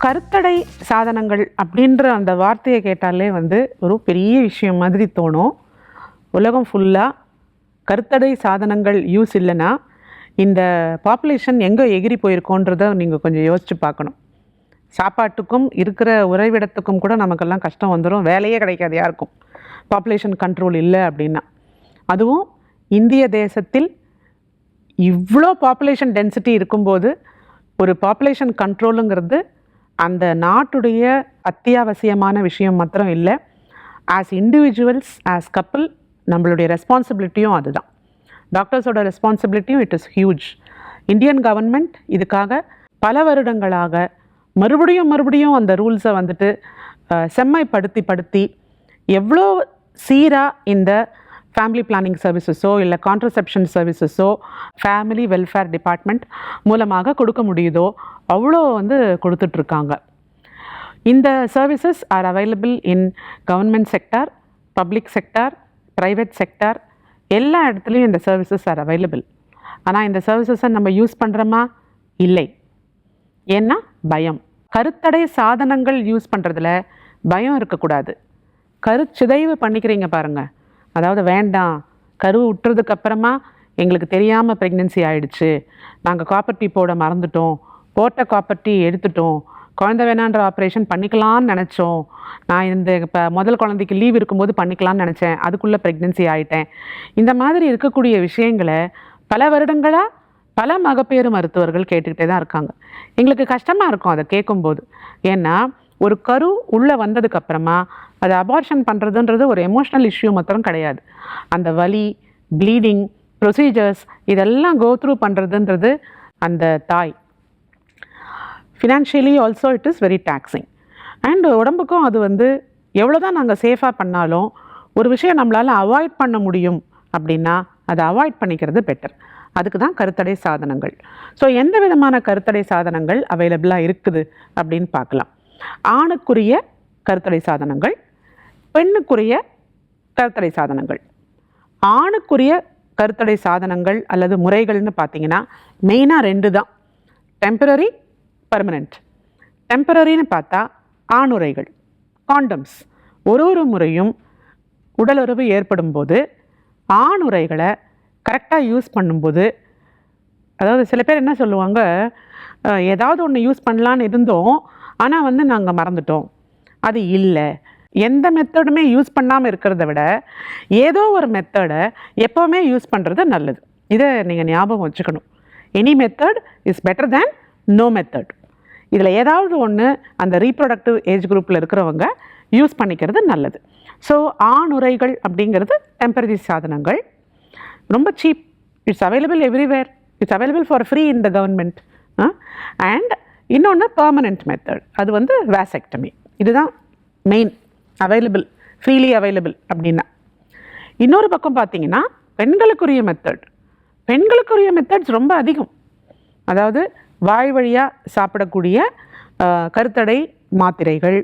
கருத்தடை சாதனங்கள் அப்படின்ற அந்த வார்த்தையை கேட்டாலே வந்து ஒரு பெரிய விஷயம் மாதிரி தோணும். உலகம் ஃபுல்லாக கருத்தடை சாதனங்கள் யூஸ் இல்லைன்னா இந்த பாப்புலேஷன் எங்கே எகிரி போயிருக்கோன்றதை நீங்கள் கொஞ்சம் யோசித்து பார்க்கணும். சாப்பாட்டுக்கும் இருக்கிற உறைவிடத்துக்கும் கூட நமக்கெல்லாம் கஷ்டம் வந்துடும், வேலையே கிடைக்காது யாருக்கும் பாப்புலேஷன் கண்ட்ரோல் இல்லை அப்படின்னா. அதுவும் இந்திய தேசத்தில் இவ்வளோ பாப்புலேஷன் டென்சிட்டி இருக்கும்போது ஒரு பாப்புலேஷன் கண்ட்ரோலுங்கிறது அந்த நாட்டுடைய அத்தியாவசியமான விஷயம் மாத்திரம் இல்லை, ஆஸ் இண்டிவிஜுவல்ஸ், ஆஸ் கப்பிள் நம்மளுடைய ரெஸ்பான்சிபிலிட்டியும் அதுதான். டாக்டர்ஸோட ரெஸ்பான்சிபிலிட்டியும் it is huge. Indian government இதுக்காக பல வருடங்களாக மறுபடியும் அந்த ரூல்ஸை வந்துட்டு செம்மைப்படுத்தி எவ்வளோ சீராக இந்த ஃபேமிலி பிளானிங் சர்வீசஸோ இல்லை கான்ட்ரசெப்ஷன் சர்வீசஸோ ஃபேமிலி வெல்ஃபேர் டிபார்ட்மெண்ட் மூலமாக கொடுக்க முடியுதோ அவ்வளோ வந்து கொடுத்துட்ருக்காங்க. இந்த services are available in government sector, public sector, private sector, எல்லா இடத்துலையும் இந்த சர்வீசஸ் ஆர் அவைலபிள். ஆனால் இந்த சர்வீசஸை நம்ம யூஸ் பண்ணுறோமா? இல்லை. ஏன்னா பயம். கருத்தடை சாதனங்கள் யூஸ் பண்ணுறதுல பயம் இருக்கக்கூடாது. கருச்சிதைவு பண்ணிக்கிறீங்க பாருங்கள், அதாவது வேண்டாம், கரு விட்டுறதுக்கு அப்புறமா எங்களுக்கு தெரியாமல் ப்ரெக்னென்சி ஆகிடுச்சு, நாங்கள் காப்பர்ட்டி போட மறந்துட்டோம், போட்ட காப்பர்ட்டி எடுத்துட்டோம், குழந்தை வேணான்ற ஆப்ரேஷன் பண்ணிக்கலான்னு நினச்சோம், நான் இந்த இப்போ முதல் குழந்தைக்கு லீவ் இருக்கும்போது பண்ணிக்கலான்னு நினச்சேன், அதுக்குள்ளே ப்ரெக்னென்சி ஆகிட்டேன். இந்த மாதிரி இருக்கக்கூடிய விஷயங்களை பல வருடங்களாக பல மகப்பேறு மருத்துவர்கள் கேட்டுக்கிட்டே தான் இருக்காங்க. எங்களுக்கு கஷ்டமாக இருக்கும் அதை கேட்கும்போது. ஏன்னா ஒரு கரு உள்ளே வந்ததுக்கப்புறமா அதை அபார்ஷன் பண்ணுறதுன்றது ஒரு எமோஷ்னல் இஷ்யூ மாத்திரம் கிடையாது. அந்த வலி, ப்ளீடிங், ப்ரொசீஜர்ஸ் இதெல்லாம் கோ த்ரூ பண்ணுறதுன்றது அந்த தாய். Financially also it is very taxing. And உடம்புக்கும் அது வந்து எவ்வளோ தான் நாங்கள் சேஃபாக பண்ணாலும் ஒரு விஷயம் நம்மளால் அவாய்ட் பண்ண முடியும் அப்படின்னா அதை அவாய்ட் பண்ணிக்கிறது பெட்டர். அதுக்கு தான் கருத்தடை சாதனங்கள். ஸோ எந்த விதமான கருத்தடை சாதனங்கள் அவைலபிளாக இருக்குது அப்படின்னு பார்க்கலாம். ஆணுக்குரிய கருத்தடை சாதனங்கள், பெண்ணுக்குரிய கருத்தடை சாதனங்கள். ஆணுக்குரிய கருத்தடை சாதனங்கள் அல்லது முறைகள்னு பார்த்தீங்கன்னா மெயினாக 2 தான், டெம்பரரி, பர்மனெண்ட். டெம்பரரின்னு பார்த்தா ஆணுறைகள், காண்டம்ஸ். ஒரு முறையும் உடலுறவு ஏற்படும் போது ஆணுறைகளை கரெக்டாக யூஸ் பண்ணும்போது, அதாவது சில பேர் என்ன சொல்லுவாங்க, ஏதாவது ஒன்று யூஸ் பண்ணலான்னு இருந்தோம் ஆனால் வந்து நாங்கள் மறந்துட்டோம். அது இல்லை. எந்த மெத்தடுமே யூஸ் பண்ணாமல் இருக்கிறத விட ஏதோ ஒரு மெத்தடை எப்போவுமே யூஸ் பண்ணுறது நல்லது. இதை நீங்கள் ஞாபகம் வச்சுக்கணும். Any method is better than no method. இதில் ஏதாவது ஒன்று அந்த ரீப்ரொடக்டிவ் ஏஜ் குரூப்பில் இருக்கிறவங்க யூஸ் பண்ணிக்கிறது நல்லது. ஸோ ஆணுறைகள் அப்படிங்கிறது டெம்பரரி சாதனங்கள், ரொம்ப cheap. It's available everywhere. It's available for free in the government. And இன்னொன்று பர்மனெண்ட் மெத்தட், அது வந்து வேசெக்டமி. இதுதான் மெயின் அவைலபிள், ஃப்ரீலி அவைலபிள் அப்படின்னா. இன்னொரு பக்கம் பார்த்தீங்கன்னா பெண்களுக்குரிய மெத்தட்ஸ் ரொம்ப அதிகம். அதாவது வாய் வழியாக சாப்பிடக்கூடிய கருத்தடை மாத்திரைகள்.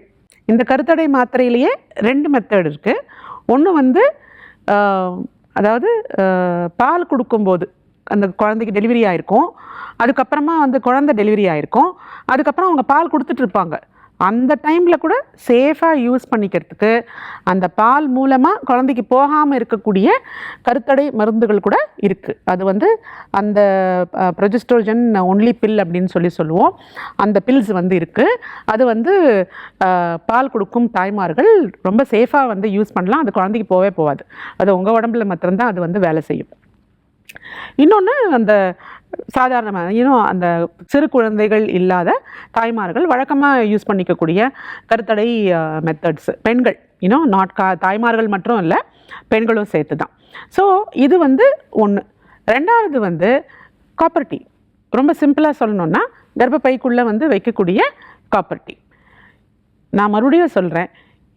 இந்த கருத்தடை மாத்திரையிலேயே 2 மெத்தட் இருக்குது. ஒன்று வந்து அதாவது பால் கொடுக்கும்போது அந்த குழந்தைக்கு டெலிவரி ஆகிருக்கும், அதுக்கப்புறமா வந்து குழந்தை டெலிவரி ஆகிருக்கும், அதுக்கப்புறம் அவங்க பால் கொடுத்துட்ருப்பாங்க. அந்த டைமில் கூட சேஃபாக யூஸ் பண்ணிக்கிறதுக்கு அந்த பால் மூலமாக குழந்தைக்கு போகாமல் இருக்கக்கூடிய கருத்தடை மருந்துகள் கூட இருக்குது. அது வந்து அந்த ப்ரொஜெஸ்ட்ரோஜன் ஒன்லி பில் அப்படின்னு சொல்லுவோம். அந்த பில்ஸ் வந்து இருக்குது. அது வந்து பால் கொடுக்கும் தாய்மார்கள் ரொம்ப சேஃபாக வந்து யூஸ் பண்ணலாம். அது குழந்தைக்கு போகாது. அது உங்கள் உடம்புல மாத்திரம்தான் அது வந்து வேலை செய்யும். இன்னொன்று அந்த சாதாரணமாக அந்த சிறு குழந்தைகள் இல்லாத தாய்மார்கள் வழக்கமாக யூஸ் பண்ணிக்கக்கூடிய கருத்தடை மெத்தட்ஸ். பெண்கள் நாட் தாய்மார்கள் மட்டும் இல்லை, பெண்களும் சேர்த்து தான். ஸோ இது வந்து ஒன்று. ரெண்டாவது வந்து காப்பர்ட்டி. ரொம்ப சிம்பிளாக சொல்லணுன்னா கர்ப்பப்பைக்குள்ளே வந்து வைக்கக்கூடிய காப்பர்ட்டி. நான் மறுபடியும் சொல்கிறேன்,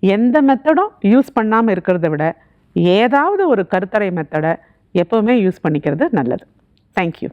எந்த மெத்தடும் யூஸ் பண்ணாமல் இருக்கிறத விட ஏதாவது ஒரு கருத்தடை மெத்தடை எப்போவுமே யூஸ் பண்ணிக்கிறது நல்லது. தேங்க்யூ.